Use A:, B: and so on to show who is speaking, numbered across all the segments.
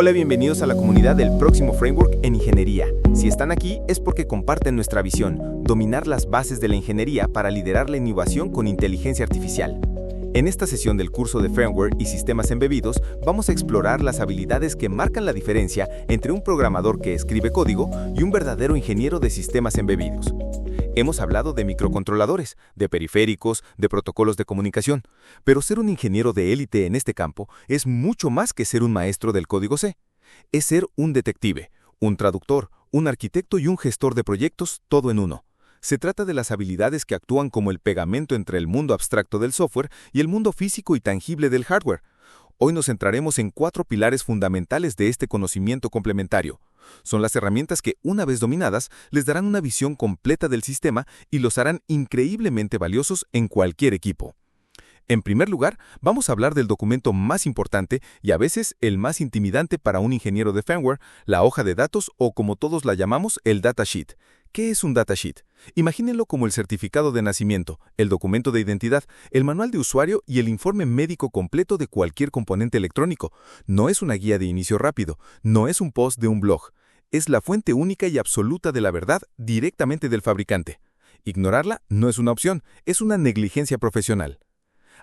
A: Hola, bienvenidos a la comunidad del próximo Framework en Ingeniería. Si están aquí es porque comparten nuestra visión, dominar las bases de la ingeniería para liderar la innovación con inteligencia artificial. En esta sesión del curso de Firmware y Sistemas Embebidos, vamos a explorar las habilidades que marcan la diferencia entre un programador que escribe código y un verdadero ingeniero de sistemas embebidos. Hemos hablado de microcontroladores, de periféricos, de protocolos de comunicación, pero ser un ingeniero de élite en este campo es mucho más que ser un maestro del código C. Es ser un detective, un traductor, un arquitecto y un gestor de proyectos, todo en uno. Se trata de las habilidades que actúan como el pegamento entre el mundo abstracto del software y el mundo físico y tangible del hardware. Hoy nos centraremos en 4 pilares fundamentales de este conocimiento complementario. Son las herramientas que, una vez dominadas, les darán una visión completa del sistema y los harán increíblemente valiosos en cualquier equipo. En primer lugar, vamos a hablar del documento más importante y a veces el más intimidante para un ingeniero de firmware, la hoja de datos o como todos la llamamos, el datasheet. ¿Qué es un datasheet? Imagínenlo como el certificado de nacimiento, el documento de identidad, el manual de usuario y el informe médico completo de cualquier componente electrónico. No es una guía de inicio rápido, no es un post de un blog. Es la fuente única y absoluta de la verdad directamente del fabricante. Ignorarla no es una opción, es una negligencia profesional.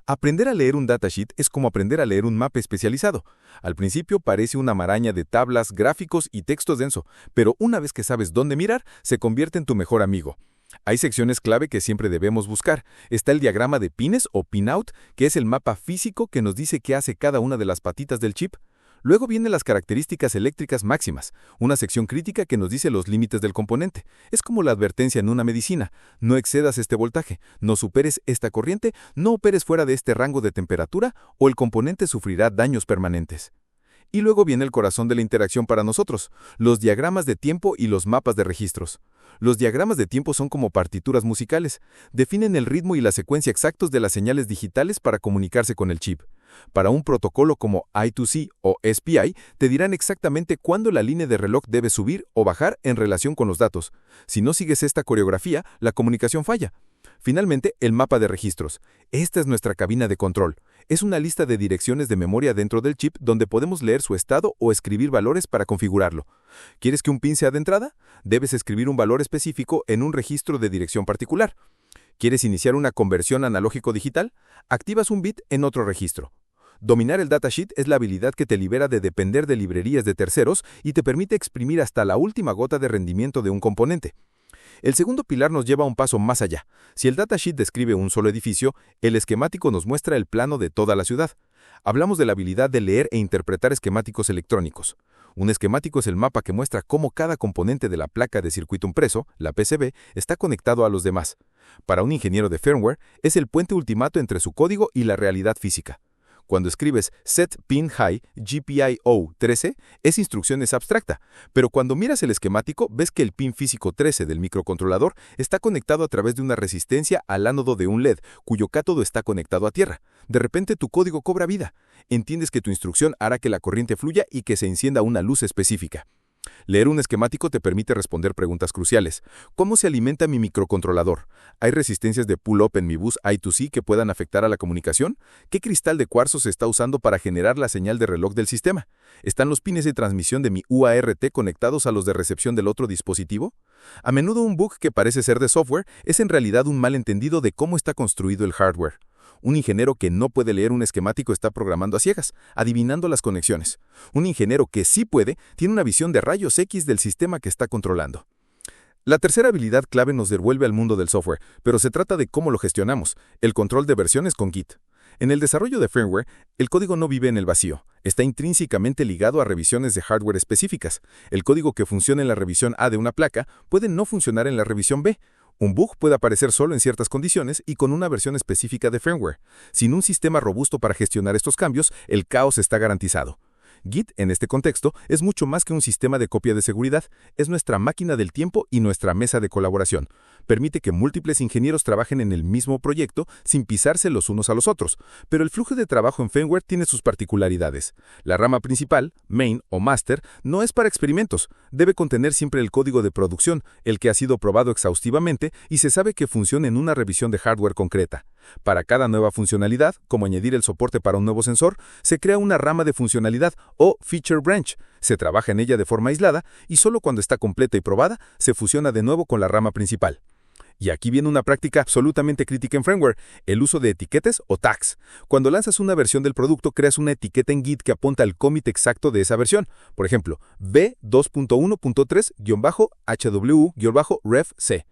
A: Aprender a leer un datasheet es como aprender a leer un mapa especializado. Al principio parece una maraña de tablas, gráficos y textos denso, pero una vez que sabes dónde mirar, se convierte en tu mejor amigo. Hay secciones clave que siempre debemos buscar. Está el diagrama de pines o pinout, que es el mapa físico que nos dice qué hace cada una de las patitas del chip. Luego vienen las características eléctricas máximas, una sección crítica que nos dice los límites del componente. Es como la advertencia en una medicina: no excedas este voltaje, no superes esta corriente, no operes fuera de este rango de temperatura o el componente sufrirá daños permanentes. Y luego viene el corazón de la interacción para nosotros, los diagramas de tiempo y los mapas de registros. Los diagramas de tiempo son como partituras musicales, definen el ritmo y la secuencia exactos de las señales digitales para comunicarse con el chip. Para un protocolo como I2C o SPI, te dirán exactamente cuándo la línea de reloj debe subir o bajar en relación con los datos. Si no sigues esta coreografía, la comunicación falla. Finalmente, el mapa de registros. Esta es nuestra cabina de control. Es una lista de direcciones de memoria dentro del chip donde podemos leer su estado o escribir valores para configurarlo. ¿Quieres que un pin sea de entrada? Debes escribir un valor específico en un registro de dirección particular. ¿Quieres iniciar una conversión analógico-digital? Activas un bit en otro registro. Dominar el datasheet es la habilidad que te libera de depender de librerías de terceros y te permite exprimir hasta la última gota de rendimiento de un componente. El segundo pilar nos lleva un paso más allá. Si el datasheet describe un solo edificio, el esquemático nos muestra el plano de toda la ciudad. Hablamos de la habilidad de leer e interpretar esquemáticos electrónicos. Un esquemático es el mapa que muestra cómo cada componente de la placa de circuito impreso, la PCB, está conectado a los demás. Para un ingeniero de firmware, es el puente ultimato entre su código y la realidad física. Cuando escribes set pin high GPIO 13, esa instrucción es abstracta, pero cuando miras el esquemático ves que el pin físico 13 del microcontrolador está conectado a través de una resistencia al ánodo de un LED, cuyo cátodo está conectado a tierra. De repente tu código cobra vida. Entiendes que tu instrucción hará que la corriente fluya y que se encienda una luz específica. Leer un esquemático te permite responder preguntas cruciales. ¿Cómo se alimenta mi microcontrolador? ¿Hay resistencias de pull-up en mi bus I2C que puedan afectar a la comunicación? ¿Qué cristal de cuarzo se está usando para generar la señal de reloj del sistema? ¿Están los pines de transmisión de mi UART conectados a los de recepción del otro dispositivo? A menudo un bug que parece ser de software es en realidad un malentendido de cómo está construido el hardware. Un ingeniero que no puede leer un esquemático está programando a ciegas, adivinando las conexiones. Un ingeniero que sí puede, tiene una visión de rayos X del sistema que está controlando. La tercera habilidad clave nos devuelve al mundo del software, pero se trata de cómo lo gestionamos, el control de versiones con Git. En el desarrollo de firmware, el código no vive en el vacío. Está intrínsecamente ligado a revisiones de hardware específicas. El código que funciona en la revisión A de una placa puede no funcionar en la revisión B. Un bug puede aparecer solo en ciertas condiciones y con una versión específica de firmware. Sin un sistema robusto para gestionar estos cambios, el caos está garantizado. Git, en este contexto, es mucho más que un sistema de copia de seguridad, es nuestra máquina del tiempo y nuestra mesa de colaboración. Permite que múltiples ingenieros trabajen en el mismo proyecto sin pisarse los unos a los otros, pero el flujo de trabajo en firmware tiene sus particularidades. La rama principal, main o master, no es para experimentos, debe contener siempre el código de producción, el que ha sido probado exhaustivamente y se sabe que funciona en una revisión de hardware concreta.
B: Para cada nueva funcionalidad, como añadir el soporte para un nuevo sensor, se crea una rama de funcionalidad o feature branch. Se trabaja en ella de forma aislada y solo cuando está completa y probada, se fusiona de nuevo con la rama principal. Y aquí viene una práctica absolutamente crítica en Framework, el uso de etiquetas o tags. Cuando lanzas una versión del producto, creas una etiqueta en Git que apunta al commit exacto de esa versión. Por ejemplo, v2.1.3-hw-ref-c.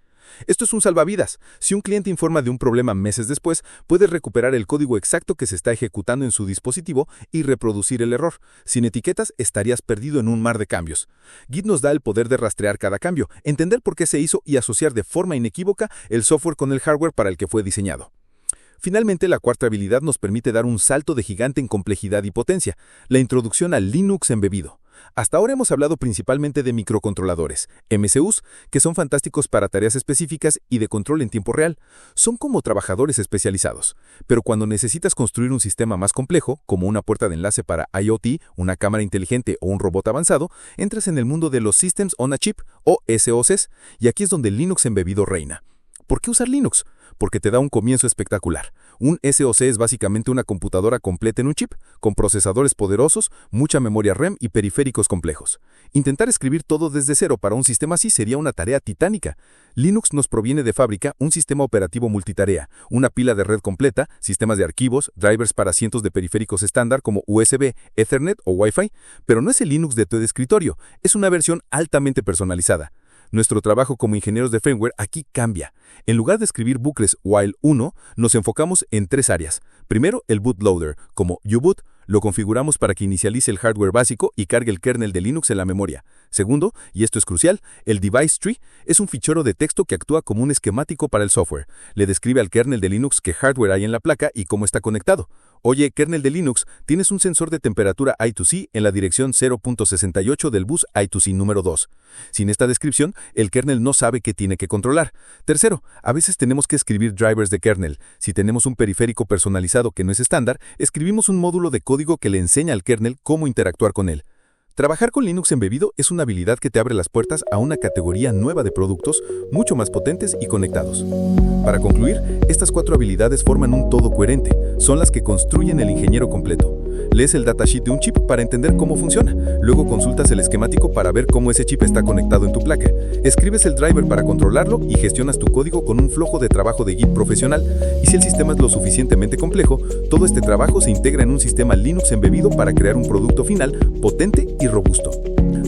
B: Esto es un salvavidas. Si un cliente informa de un problema meses después, puedes recuperar el código exacto que se está ejecutando en su dispositivo y reproducir el error. Sin etiquetas, estarías perdido en un mar de cambios. Git nos da el poder de rastrear cada cambio, entender por qué se hizo y asociar de forma inequívoca el software con el hardware para el que fue diseñado. Finalmente, la cuarta habilidad nos permite dar un salto de gigante en complejidad y potencia, la introducción al Linux embebido. Hasta ahora hemos hablado principalmente de microcontroladores, MCUs, que son fantásticos para tareas específicas y de control en tiempo real. Son como trabajadores especializados. Pero cuando necesitas construir un sistema más complejo, como una puerta de enlace para IoT, una cámara inteligente o un robot avanzado, entras en el mundo de los Systems on a Chip o SoCs, y aquí es donde el Linux embebido reina. ¿Por qué usar Linux? Porque te da un comienzo espectacular. Un SoC es básicamente una computadora completa en un chip, con procesadores poderosos, mucha memoria RAM y periféricos complejos. Intentar escribir todo desde cero para un sistema así sería una tarea titánica. Linux nos proviene de fábrica un sistema operativo multitarea, una pila de red completa, sistemas de archivos, drivers para cientos de periféricos estándar como USB, Ethernet o Wi-Fi, pero no es el Linux de tu escritorio, es una versión altamente personalizada. Nuestro trabajo como ingenieros de firmware aquí cambia. En lugar de escribir bucles while 1, nos enfocamos en tres áreas. Primero, el bootloader, como uboot, lo configuramos para que inicialice el hardware básico y cargue el kernel de Linux en la memoria. Segundo, y esto es crucial, el device tree es un fichero de texto que actúa como un esquemático para el software. Le describe al kernel de Linux qué hardware hay en la placa y cómo está conectado. Oye, kernel de Linux, tienes un sensor de temperatura I2C en la dirección 0.68 del bus I2C número 2. Sin esta descripción, el kernel no sabe qué tiene que controlar. Tercero, a veces tenemos que escribir drivers de kernel. Si tenemos un periférico personalizado que no es estándar, escribimos un módulo de código que le enseña al kernel cómo interactuar con él. Trabajar con Linux embebido es una habilidad que te abre las puertas a una categoría nueva de productos mucho más potentes y conectados. Para concluir, estas cuatro habilidades forman un todo coherente, son las que construyen el ingeniero completo. Lees el datasheet de un chip para entender cómo funciona, luego consultas el esquemático para ver cómo ese chip está conectado en tu placa, escribes el driver para controlarlo y gestionas tu código con un flujo de trabajo de Git profesional, y si el sistema es lo suficientemente complejo, todo este trabajo se integra en un sistema Linux embebido para crear un producto final potente y robusto.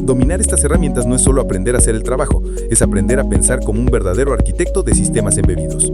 B: Dominar estas herramientas no es solo aprender a hacer el trabajo, es aprender a pensar como un verdadero arquitecto de sistemas embebidos.